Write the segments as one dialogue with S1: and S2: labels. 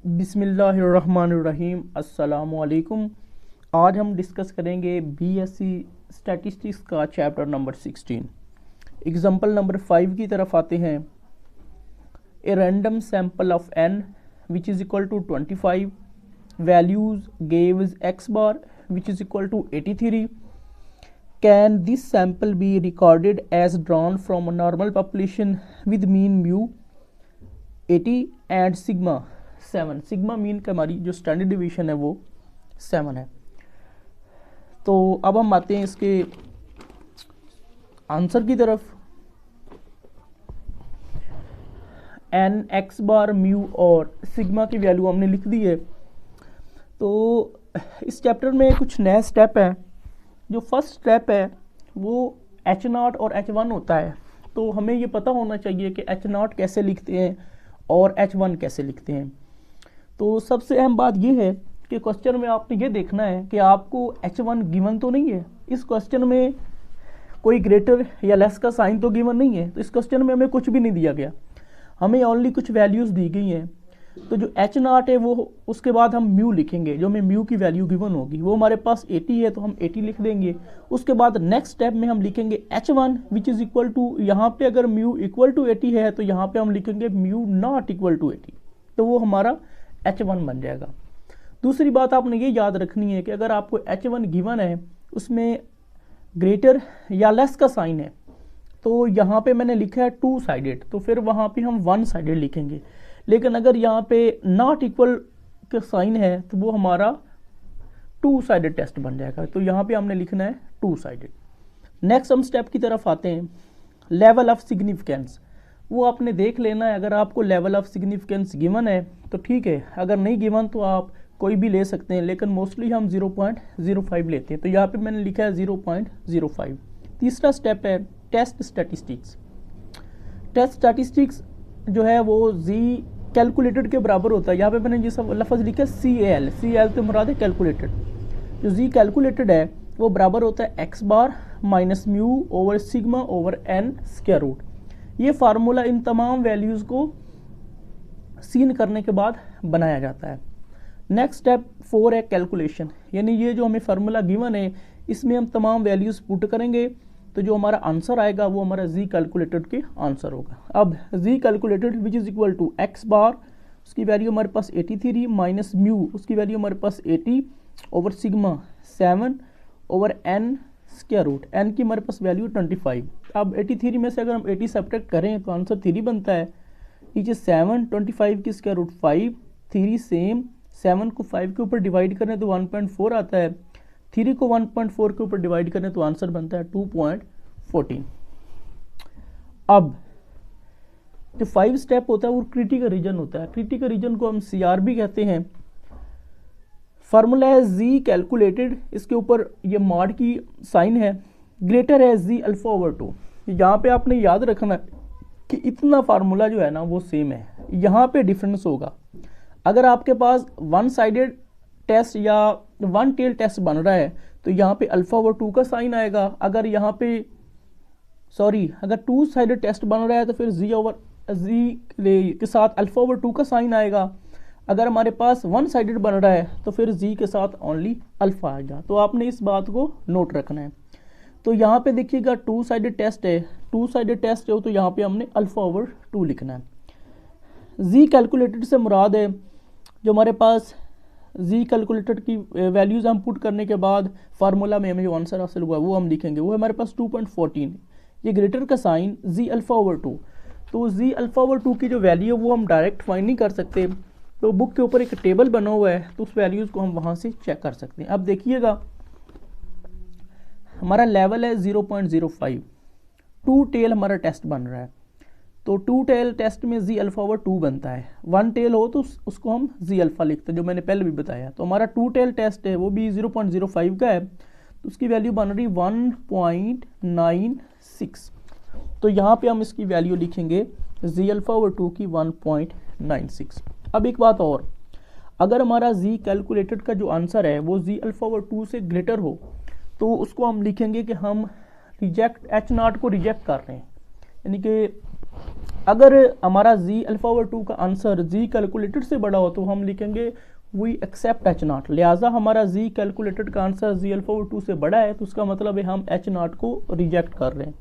S1: बिस्मिल्लाहिर्रहमानिर्रहीम अस्सलामुअलैकुम। आज हम डिस्कस करेंगे बीएससी स्टैटिस्टिक्स का चैप्टर नंबर 16। एग्जाम्पल नंबर 5 की तरफ आते हैं। A random sample of n which is equal to 25 values gives x bar which is equal to 83। Can this sample be recorded as drawn from a normal population with mean mu 80 and sigma 7। Sigma mean का हमारी जो standard division है वो 7 है। तो अब हम आते हैं इसके आंसर की तरफ। एन एक्स बार म्यू और सिग्मा की वैल्यू हमने लिख दी है। तो इस चैप्टर में कुछ नया स्टेप है। जो फर्स्ट स्टेप है वो H0 और H1 होता है। तो हमें ये पता होना चाहिए कि H0 कैसे लिखते हैं और H1 कैसे लिखते हैं। तो सबसे अहम बात यह है कि क्वेश्चन में आपने ये देखना है कि आपको H1 गिवन तो नहीं है। इस क्वेश्चन में कोई ग्रेटर या लेस का साइन तो गिवन नहीं है। तो इस क्वेश्चन में हमें कुछ भी नहीं दिया गया, हमें ओनली कुछ वैल्यूज़ दी गई हैं। तो जो H0 है वो उसके बाद हम म्यू लिखेंगे। जो हमें म्यू की वैल्यू गिवन होगी वो हमारे पास 80 है तो हम 80 लिख देंगे। उसके बाद नेक्स्ट स्टेप में हम लिखेंगे H1 which is equal to, यहाँ पे अगर म्यू इक्वल टू 80 है तो यहाँ पे हम लिखेंगे म्यू नॉट इक्वल टू 80। तो वो हमारा H1 बन जाएगा। दूसरी बात आपने ये याद रखनी है कि अगर आपको H1 गिवन है उसमें ग्रेटर या लेस का साइन है तो यहाँ पे मैंने लिखा है 2 साइडेड, तो फिर वहाँ पे हम 1 साइडेड लिखेंगे। लेकिन अगर यहाँ पे नॉट इक्वल का साइन है तो वो हमारा 2 साइडेड टेस्ट बन जाएगा। तो यहाँ पे हमने लिखना है 2 साइडेड। नेक्स्ट हम स्टेप की तरफ आते हैं। लेवल ऑफ सिग्निफिकेंस वो आपने देख लेना है। अगर आपको लेवल ऑफ सिग्निफिकेंस गिवन है तो ठीक है, अगर नहीं गिवन तो आप कोई भी ले सकते हैं, लेकिन मोस्टली हम 0.05 लेते हैं। तो यहाँ पे मैंने लिखा है 0.05। तीसरा स्टेप है टेस्ट स्टैटिस्टिक्स। टेस्ट स्टैटिस्टिक्स जो है वो जी कैलकुलेटेड के बराबर होता है। यहाँ पे मैंने ये सब लफ्ज़ लिखा है CAL। CAL तो मुराद है कैलकुलेटेड। जो जी कैलकुलेटेड है वो बराबर होता है X bar minus mu over sigma over n square root. ये फार्मूला इन तमाम वैल्यूज़ को सीन करने के बाद बनाया जाता है। नेक्स्ट स्टेप 4 है कैलकुलेशन, यानी ये जो हमें फार्मूला गिवन है इसमें हम तमाम वैल्यूज़ पुट करेंगे तो जो हमारा आंसर आएगा वो हमारा जी कैलकुलेटेड के आंसर होगा। अब Z calculated which is equal to x bar, उसकी वैल्यू हमारे पास 83 माइनस म्यू, उसकी वैल्यू हमारे पास 80 over sigma 7 over n square root. n की हमारे पास वैल्यू 25। अब 83 में से अगर हम 80 सब्ट्रैक्ट करें तो आंसर 3 बनता है। नीचे 7, 25 की स्क्वायर रूट 5, 3 सेम, 7 को 5 के ऊपर डिवाइड करें तो 1.4 आता है, 3 को 1.4 के ऊपर डिवाइड करें तो आंसर बनता है 2.14। अब जो 5 स्टेप होता है वो क्रिटिकल रीजन होता है। क्रिटिकल रीजन को हम CR भी कहते हैं। फार्मूला है जी कैलकुलेटेड, इसके ऊपर ये मॉड की साइन है, ग्रेटर है जी अल्फा ओवर 2। यहाँ पे आपने याद रखना कि इतना फार्मूला जो है ना वो सेम है, यहाँ पे डिफरेंस होगा। अगर आपके पास 1 साइडेड टेस्ट या 1 टेल टेस्ट बन रहा है तो यहाँ पे अल्फा ओवर 2 का साइन आएगा। अगर यहाँ पे अगर 2 साइडेड टेस्ट बन रहा है तो फिर जी के साथ अल्फा ओवर 2 का साइन आएगा। अगर हमारे पास 1 साइडेड बन रहा है तो फिर जी के साथ ओनली अल्फा आएगा। तो आपने इस बात को नोट रखना है। तो यहाँ पे देखिएगा 2 साइडेड टेस्ट है, 2 साइडेड टेस्ट हो तो यहाँ पे हमने अल्फा ओवर 2 लिखना है। जी कैलकुलेटेड से मुराद है जो हमारे पास जी कैलकुलेटेड की वैल्यूज़ हम पुट करने के बाद फार्मूला में हमें जो आंसर हासिल हुआ वो हम लिखेंगे, वो हमारे पास 2.14। ये ग्रेटर का साइन जी अल्फा ओवर 2। तो जी अल्फा ओवर 2 की जो वैल्यू है वो हम डायरेक्ट फाइंड नहीं कर सकते, तो बुक के ऊपर एक टेबल बना हुआ है तो उस वैल्यूज़ को हम वहाँ से चेक कर सकते हैं। अब देखिएगा हमारा लेवल है 0.05। 2 टेल हमारा टेस्ट बन रहा है तो 2 टेल टेस्ट में जी अल्फा ओवर 2 बनता है। 1 टेल हो तो उसको हम जी अल्फा लिखते हैं, जो मैंने पहले भी बताया। तो हमारा 2 टेल टेस्ट है वो भी 0.05 का है तो उसकी वैल्यू बन रही 1.96। तो यहाँ पे हम इसकी वैल्यू लिखेंगे जी अल्फा ओवर 2 की 1.96। अब एक बात और, अगर हमारा जी कैलकुलेटेड का जो आंसर है वो जी अल्फा ओवर 2 से ग्रेटर हो तो उसको हम लिखेंगे कि हम H0 को रिजेक्ट कर रहे हैं, यानी कि अगर हमारा z अल्फा ओवर 2 का आंसर z कैलकुलेटेड से बड़ा हो तो हम लिखेंगे वी एक्सेप्ट एच नॉट। लिहाजा हमारा z कैलकुलेटेड का आंसर z अल्फा ओवर 2 से बड़ा है तो उसका मतलब है हम एच नॉट को रिजेक्ट कर रहे हैं।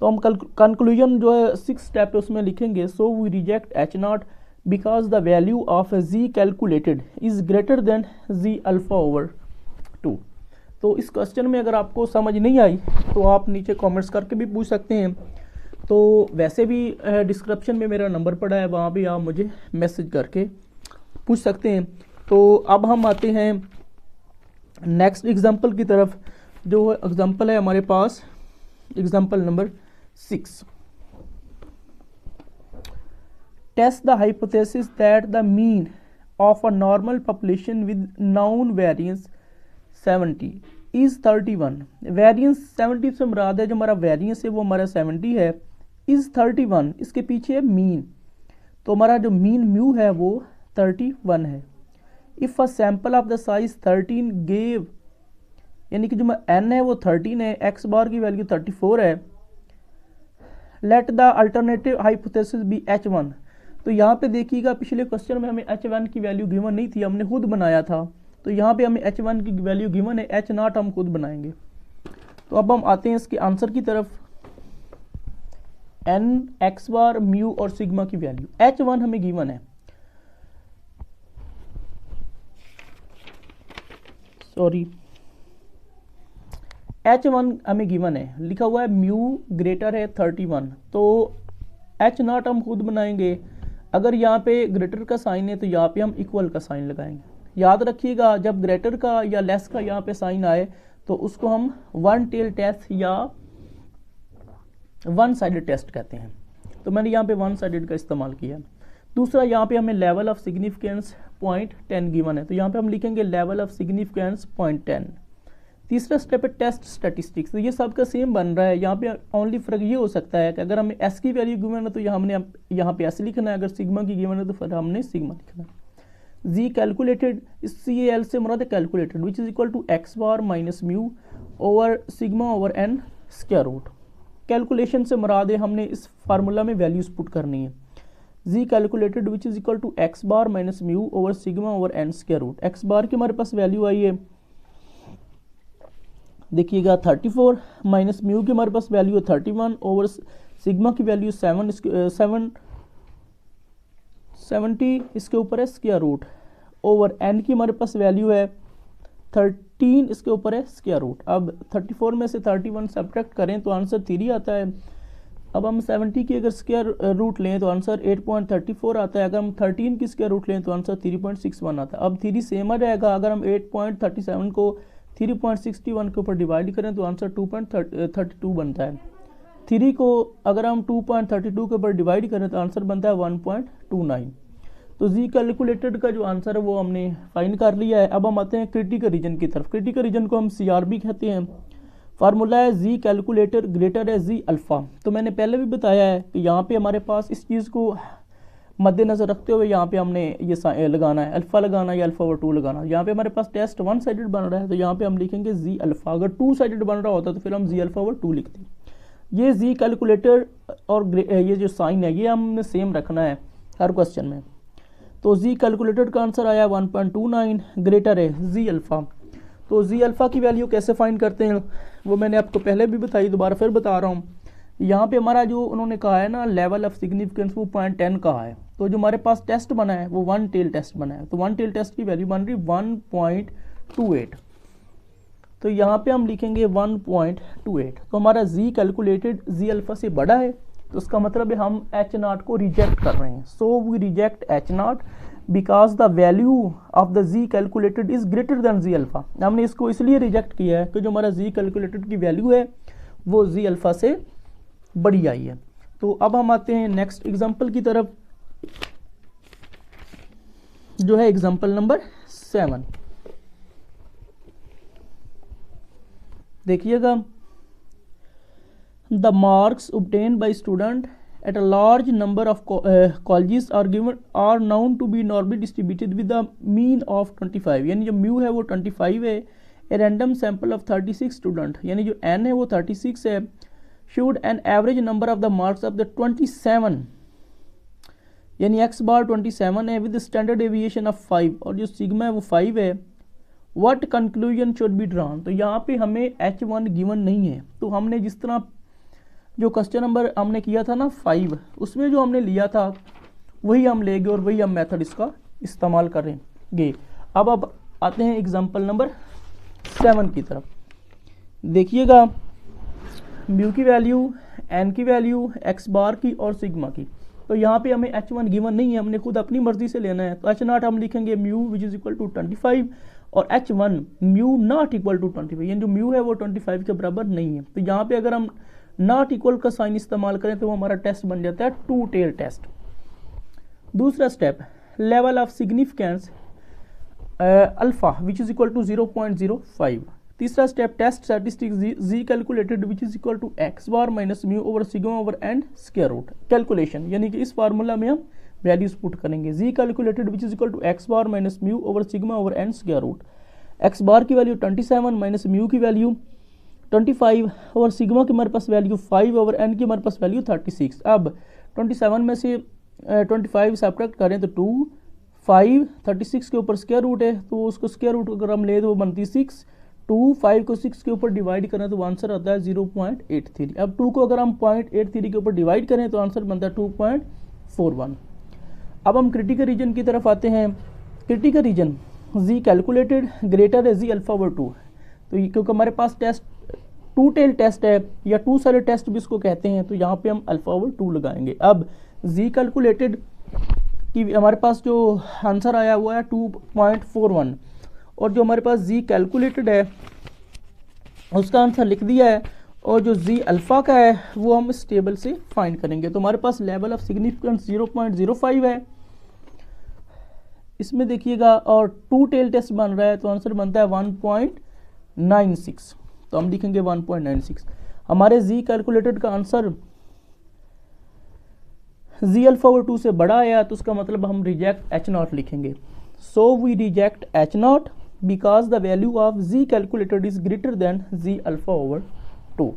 S1: तो हम कंक्लूजन जो है 6 स्टेप है उसमें लिखेंगे, so we reject h naught because the value of z calculated is greater than z alpha over 2। तो इस क्वेश्चन में अगर आपको समझ नहीं आई तो आप नीचे कमेंट्स करके भी पूछ सकते हैं। तो वैसे भी डिस्क्रिप्शन में मेरा नंबर पड़ा है, वहाँ भी आप मुझे मैसेज करके पूछ सकते हैं। तो अब हम आते हैं नेक्स्ट एग्जांपल की तरफ। जो एग्जांपल है हमारे पास example number 6। Test the hypothesis that the mean of a normal population with known variance 70 is 31। Variance 70 से मुराद है, जो हमारा वेरिएंस है वो हमारा 70 है, इज 31 इसके पीछे है मीन, तो हमारा जो मीन म्यू है वो 31 है। If a sample of the size 13 gave, यानी कि जो n है वो 13 है, x बार की वैल्यू 34 है। Let the alternative hypothesis be h1। तो यहाँ पे देखिएगा पिछले क्वेश्चन में हमें h1 की वैल्यू गिवन नहीं थी, हमने खुद बनाया था। तो यहाँ पे हमें h1 की वैल्यू गिवन है, h नॉट हम खुद बनाएंगे। तो अब हम आते हैं इसके आंसर की तरफ। n x बार म्यू और सिग्मा की वैल्यू, h1 हमें गिवन है, सॉरी h1 हमें गिवन है, लिखा हुआ है म्यू ग्रेटर है 31, तो h नॉट हम खुद बनाएंगे। अगर यहाँ पे ग्रेटर का साइन है तो यहाँ पे हम इक्वल का साइन लगाएंगे। याद रखिएगा जब ग्रेटर का या लेस का यहाँ पे साइन आए तो उसको हम वन टेल टेस्ट या वन साइडेड टेस्ट कहते हैं। तो मैंने यहाँ पे वन साइडेड का इस्तेमाल किया। दूसरा यहाँ पे हमें लेवल ऑफ सिग्निफिकेंस 0.10 गिवन है, तो यहाँ पे हम लिखेंगे लेवल ऑफ सिग्निफिकेंस 0.10। तीसरा स्टेप है टेस्ट स्टैटिस्टिक्स, तो ये सब का सेम बन रहा है। यहाँ पे ओनली फ़र्क ये हो सकता है कि अगर हमें एस की वैल्यू गिवन है तो हमने यहाँ पे एस लिखना है, अगर सिग्मा की गिवन है तो फिर हमने सिग्मा लिखना है। जी कैलकुलेटेड, इस सी एल से मुराद है calculated, which is equal to x bar minus mu over sigma over N square root. Calculation से मुराद है हमने इस फार्मूला में वैल्यूज पुट करनी है। G calculated which is equal to x bar minus mu over sigma over N square root. X bar की हमारे पास वैल्यू आई है, देखिएगा 34, माइनस म्यू की हमारे पास वैल्यू है 31 ओवर सिग्मा की वैल्यू 70 इसके ऊपर है स्क्वायर रूट, ओवर एन की हमारे पास वैल्यू है 13 इसके ऊपर है स्क्वायर रूट। अब 34 में से 31 सब्ट्रैक्ट करें तो आंसर 3 आता है। अब हम 70 की अगर स्क्वायर रूट लें तो आंसर 8.34 आता है। अगर हम 13 की स्क्वायर रूट लें तो आंसर 3.61 आता है। अब 3 सेम आ जाएगा। अगर हम 8.37 को 3.61 के ऊपर डिवाइड करें तो आंसर 2.32 बनता है। 3 को अगर हम 2.32 के ऊपर डिवाइड करें तो आंसर बनता है 1.29। तो जी कैलकुलेटेड का जो आंसर है वो हमने फाइंड कर लिया है। अब हम आते हैं क्रिटिकल रीजन की तरफ। क्रिटिकल रीजन को हम CRB कहते हैं। फार्मूला है जी कैलकुलेटर ग्रेटर है जी अल्फ़ा। तो मैंने पहले भी बताया है कि यहाँ पे हमारे पास इस चीज़ को मद्देनज़र रखते हुए यहाँ पे हमने ये लगाना है, अल्फ़ा लगाना या अल्फ़ा ओवर 2 लगाना। यहाँ पे हमारे पास टेस्ट वन साइडेड बन रहा है तो यहाँ पे हम लिखेंगे जी अल्फ़ा। अगर 2 साइडेड बन रहा होता तो फिर हम जी अल्फ़ा ओवर 2 लिखते हैं। ये जी कैलकुलेटर और ये जो साइन है ये हमने सेम रखना है हर क्वेश्चन में। तो जी कैलकुलेटर का आंसर आया 1.29, ग्रेटर है जी अल्फ़ा। तो जी अल्फ़ा की वैल्यू कैसे फाइंड करते हैं वो मैंने आपको पहले भी बताई, दोबारा फिर बता रहा हूँ। यहाँ पे हमारा जो उन्होंने कहा है ना लेवल ऑफ सिग्निफिकेंस वो 0.10 कहा है। तो जो हमारे पास टेस्ट बना है वो वन टेल टेस्ट बना है, तो वन टेल टेस्ट की वैल्यू बन रही 1.28। तो यहाँ पे हम लिखेंगे 1.28। तो हमारा जी कैलकुलेटेड जी अल्फ़ा से बड़ा है तो उसका मतलब है हम एच नॉट को रिजेक्ट कर रहे हैं। So we reject h naught because the value of the z calculated is greater than z alpha. हमने इसको इसलिए रिजेक्ट किया है कि जो हमारा जी कैलकुलेटेड की वैल्यू है वो जी अल्फ़ा से बड़ी आई है। तो अब हम आते हैं नेक्स्ट एग्जांपल की तरफ, जो है एग्जांपल नंबर 7। देखिएगा, the marks obtained by student at a large number of colleges are known to be normally distributed with the mean of 25। यानी जो म्यू है वो 25 है। ए रैंडम सैंपल ऑफ 36 स्टूडेंट, यानी जो n है वो 36 है। Should an average number of the marks of the 27 यानी एक्स बार 27 है विद स्टैंडर्ड एविएशन ऑफ 5 और जो सिग्मा है वो 5 है। What conclusion should be drawn, तो यहाँ पे हमें H1 गिवन नहीं है, तो हमने जिस तरह जो क्वेश्चन नंबर हमने किया था ना 5, उसमें जो हमने लिया था वही हम लेंगे और वही हम मेथड इसका इस्तेमाल करेंगे। अब आते हैं एग्जाम्पल नंबर 7 की तरफ। देखिएगा म्यू की वैल्यू, एन की वैल्यू, एक्स बार की और सिग्मा की। तो यहाँ पे हमें H1 गिवन नहीं है, हमने खुद अपनी मर्जी से लेना है। तो H0 हम लिखेंगे mu which is equal to 25 और H1 mu naught equal to 25, यानी जो म्यू है वो 25 के बराबर नहीं है। तो यहाँ पे अगर हम नॉट इक्वल का साइन इस्तेमाल करें तो वो हमारा टेस्ट बन जाता है टू टेल टेस्ट। दूसरा step, level of significance alpha which is equal to 0.05। तीसरा step, test statistics G calculated which is equal to x bar minus mu over sigma over N square root. Calculation यानी कि इस formula में हम values put करेंगे। G calculated which is equal to x bar minus mu over sigma over N square root. X bar की value 27 minus mu की value 25 और sigma की हमारे पास वैल्यू 5 और एन की हमारे पास वैल्यू 36। अब 27 में से 25 सब्ट्रैक्ट करें तो 2, 5, 36 के ऊपर स्क्वायर रूट है तो उसको स्क्वायर रूट अगर हम ले तो वो बनती 6, 2, 5 को 6 के ऊपर डिवाइड करें तो आंसर आता है 0.83। अब 2 को अगर हम 0.83 के ऊपर डिवाइड करें तो आंसर बनता है 2.41। अब हम क्रिटिकल रीजन की तरफ आते हैं। क्रिटिकल रीजन जी कैलकुलेटेड ग्रेटर है जी अल्फा ओवर 2। तो क्योंकि हमारे पास टेस्ट टू टेल टेस्ट है या टू साइडेड टेस्ट भी इसको कहते हैं, तो यहाँ पे हम अल्फा ओवर 2 लगाएंगे। अब जी कैलकुलेटेड की हमारे पास जो आंसर आया हुआ है 2.41 और जो हमारे पास जी कैलकुलेटेड है उसका आंसर लिख दिया है और जो जी अल्फा का है वो हम इस टेबल से फाइंड करेंगे। तो हमारे पास लेवल ऑफ सिग्निफिकेंस 0.05 है इसमें देखिएगा और टू टेल टेस्ट बन रहा है तो आंसर बनता है 1.96। तो हम लिखेंगे 1.96। हमारे जी कैलकुलेटेड का आंसर जी अल्फा ओवर 2 से बड़ा आया तो उसका मतलब हम रिजेक्ट H0 लिखेंगे। So we reject H0 because the value of z calculated is greater than z alpha over 2।